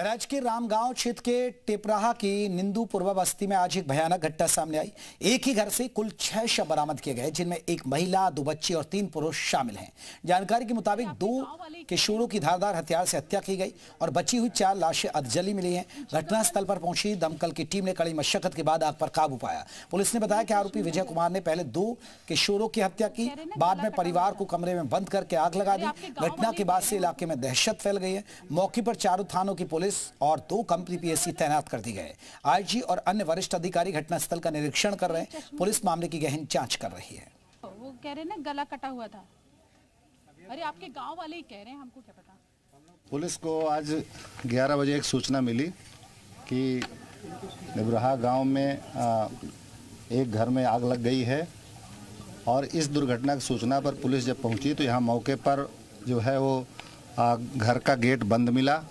बहराइच के रामगांव क्षेत्र के टेपराहा की निंदूपुरवा बस्ती में आज एक भयानक घटना सामने आई। एक ही घर से कुल 6 शव बरामद किए गए, जिनमें एक महिला, 2 बच्चे और 3 पुरुष शामिल हैं। जानकारी के मुताबिक 2 किशोरों की धारदार हथियार से हत्या की गई और बची हुई 4 लाशें अधजली मिली हैं। घटनास्थल पर पहुंची दमकल की टीम ने कड़ी मशक्कत के बाद आग पर काबू पाया। पुलिस ने बताया कि आरोपी विजय कुमार ने पहले 2 किशोरों की हत्या की, बाद में परिवार को कमरे में बंद करके आग लगा दी। घटना के बाद से इलाके में दहशत फैल गई है। मौके पर चारों थानों की पुलिस और 2 कंपनी पीएससी तैनात कर दी गए। आईजी और अन्य वरिष्ठ अधिकारी घटनास्थल का निरीक्षण कर रहे हैं। पुलिस मामले की गहन जांच कर रही है। वो कह रहे हैं ना गला कटा हुआ था। अरे आपके गांव वाले ही कह रहे हैं, हमको क्या पता। पुलिस को आज 11 बजे एक सूचना मिली कि निबराहा गांव में एक घर में आग लग गई है और इस दुर्घटना की सूचना पर पुलिस जब पहुंची तो यहाँ मौके पर जो है वो घर का गेट बंद मिला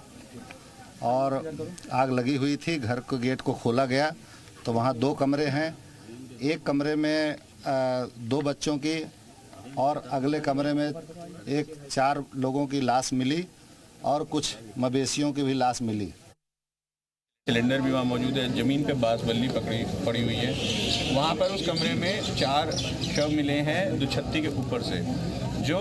और आग लगी हुई थी। घर के गेट को खोला गया तो वहाँ 2 कमरे हैं। एक कमरे में 2 बच्चों की और अगले कमरे में 4 लोगों की लाश मिली और कुछ मवेशियों की भी लाश मिली। सिलेंडर भी वहाँ मौजूद है। ज़मीन पे बांस बल्ली पड़ी हुई है। वहाँ पर उस कमरे में 4 शव मिले हैं दुछत्ती के ऊपर से। जो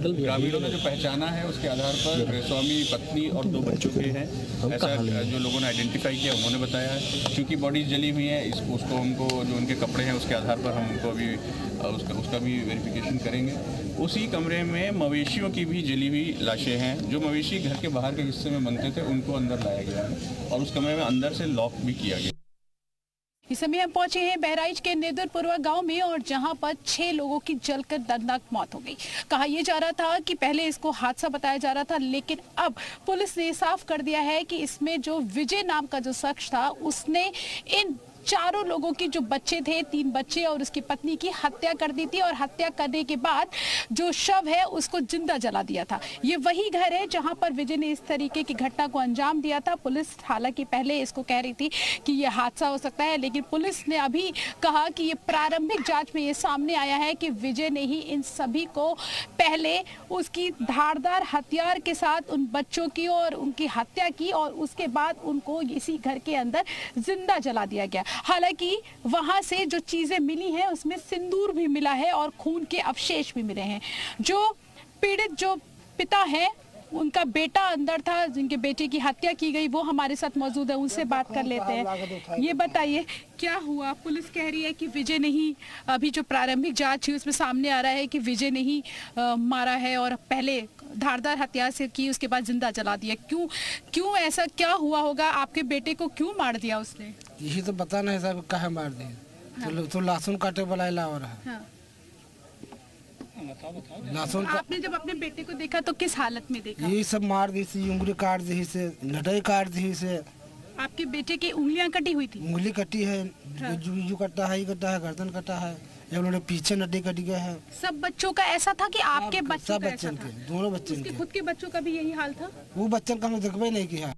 ग्रामीणों ने जो पहचाना है उसके आधार पर स्वामी, पत्नी और 2 बच्चों के हैं, ऐसा जो लोगों ने आइडेंटिफाई किया उन्होंने बताया है। क्योंकि बॉडीज जली हुई हैं, उसको हमको जो उनके कपड़े हैं उसके आधार पर हम उनको अभी उसका भी वेरिफिकेशन करेंगे। उसी कमरे में मवेशियों की भी जली हुई लाशें हैं। जो मवेशी घर के बाहर के हिस्से में बनते थे उनको अंदर लाया गया है और उस कमरे में अंदर से लॉक भी किया गया। इस समय हम पहुंचे हैं बहराइच के निंदूपुरवा गांव में और जहां पर 6 लोगों की जलकर दर्दनाक मौत हो गई। कहा यह जा रहा था कि पहले इसको हादसा बताया जा रहा था, लेकिन अब पुलिस ने साफ कर दिया है कि इसमें जो विजय नाम का जो शख्स था उसने इन 4 लोगों की जो बच्चे थे, 3 बच्चे और उसकी पत्नी की हत्या कर दी थी और हत्या करने के बाद जो शव है उसको जिंदा जला दिया था। ये वही घर है जहां पर विजय ने इस तरीके की घटना को अंजाम दिया था। पुलिस हालांकि पहले इसको कह रही थी कि ये हादसा हो सकता है, लेकिन पुलिस ने अभी कहा कि ये प्रारंभिक जांच में ये सामने आया है कि विजय ने ही इन सभी को पहले उसकी धारदार हथियार के साथ उन बच्चों की और उनकी हत्या की और उसके बाद उनको इसी घर के अंदर जिंदा जला दिया गया। हालांकि वहां से जो चीजें मिली हैं उसमें सिंदूर भी मिला है और खून के अवशेष भी मिले हैं। जो पीड़ित जो पिता है उनका बेटा अंदर था जिनके बेटे की हत्या की गई, वो हमारे साथ मौजूद है, उनसे बात कर लेते हैं। ये बताइए क्या हुआ? पुलिस कह रही है कि विजय ने ही, अभी जो प्रारंभिक जांच हुई उसमें सामने आ रहा है कि विजय ने ही मारा है और पहले धारदार हथियार से की, उसके बाद जिंदा जला दिया। क्यों ऐसा क्या हुआ होगा? आपके बेटे को क्यों मार दिया उसने? यही तो पता नहीं साहब, कहाँ मार दिया। हाँ। तो लहसुन काटे वाला ला हो रहा। हाँ। लहसुन आपने जब अपने बेटे को देखा तो किस हालत में देखा? यही सब मार दी थी, उंगली काट दी से, लटाई काट दी से। आपके बेटे की उंगलियां कटी हुई थी? उंगली कटी है। हाँ। जो कटा है, ये कटा है, गर्दन कटा है, ये पीछे नड्डी कट गया है। सब बच्चों का ऐसा था कि आपके बच्चों का ऐसा था? दोनों बच्चों के। खुद के बच्चों का भी यही हाल था? वो बच्चों का हम देखबे नहीं किया।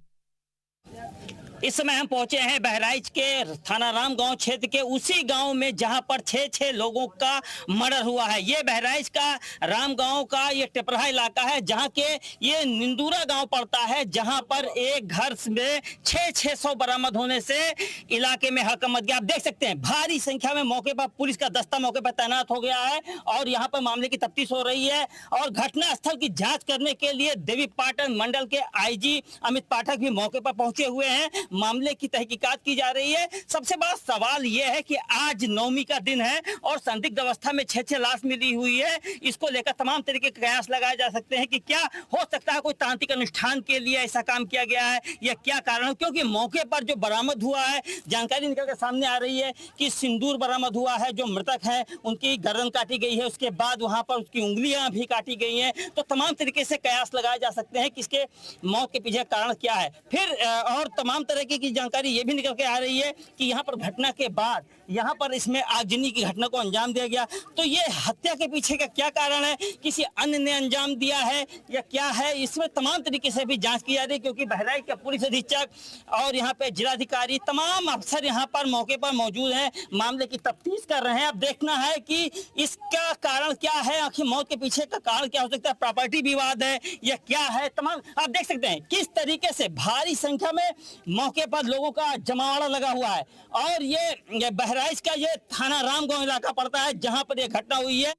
इस समय हम पहुंचे हैं बहराइच के थाना रामगांव क्षेत्र के उसी गांव में जहां पर 6 लोगों का मर्डर हुआ है। ये बहराइच का रामगांव का ये टेपराहा इलाका है जहां के ये निंदूरा गांव पड़ता है, जहां पर एक घर में 600 बरामद होने से इलाके में हड़कंप मच गया। आप देख सकते हैं भारी संख्या में मौके पर पुलिस का दस्ता मौके पर तैनात हो गया है और यहाँ पर मामले की तफ्तीश हो रही है और घटनास्थल की जाँच करने के लिए देवीपाटन मंडल के IG अमित पाठक भी मौके पर पहुंचे हुए हैं। मामले की तहकीकात की जा रही है। सबसे बड़ा सवाल यह है कि आज नवमी का दिन है और संदिग्ध अवस्था में 6 लाश मिली हुई है। इसको लेकर तमाम तरीके के कयास लगाए जा सकते हैं कि क्या हो सकता है, कोई तांत्रिक अनुष्ठान के लिए ऐसा काम किया गया है या क्या कारण, क्योंकि मौके पर जो बरामद हुआ है जानकारी निकल कर सामने आ रही है कि सिंदूर बरामद हुआ है। जो मृतक है उनकी गर्दन काटी गई है, उसके बाद वहां पर उसकी उंगलियां भी काटी गई हैं। तो तमाम तरीके से कयास लगाए जा सकते हैं कि इसके मौत के पीछे कारण क्या है। फिर और तमाम तरह की जानकारी ये भी निकल के आ रही है कि यहाँ पर घटना के बाद यहाँ पर इसमें आगजनी की घटना को अंजाम दिया गया। तो ये हत्या के पीछे का क्या कारण है, किसी अन्य ने अंजाम दिया है या क्या है, इसमें तमाम तरीके से भी जांच की जा रही है, क्योंकि बहराइच के पुलिस अधीक्षक और यहाँ पे जिलाधिकारी तमाम अफसर यहाँ पर मौके पर मौजूद हैं, मामले की तफ्तीश कर रहे हैं। अब देखना है कि इसका कारण क्या है, आखिर मौत के पीछे का कारण क्या हो सकता है, प्रॉपर्टी विवाद है या क्या है। तमाम आप देख सकते हैं किस तरीके से भारी संख्या में मौके पर लोगों का जमावड़ा लगा हुआ है। और ये बहराइच का ये थाना रामगांव इलाका पड़ता है जहां पर यह घटना हुई है।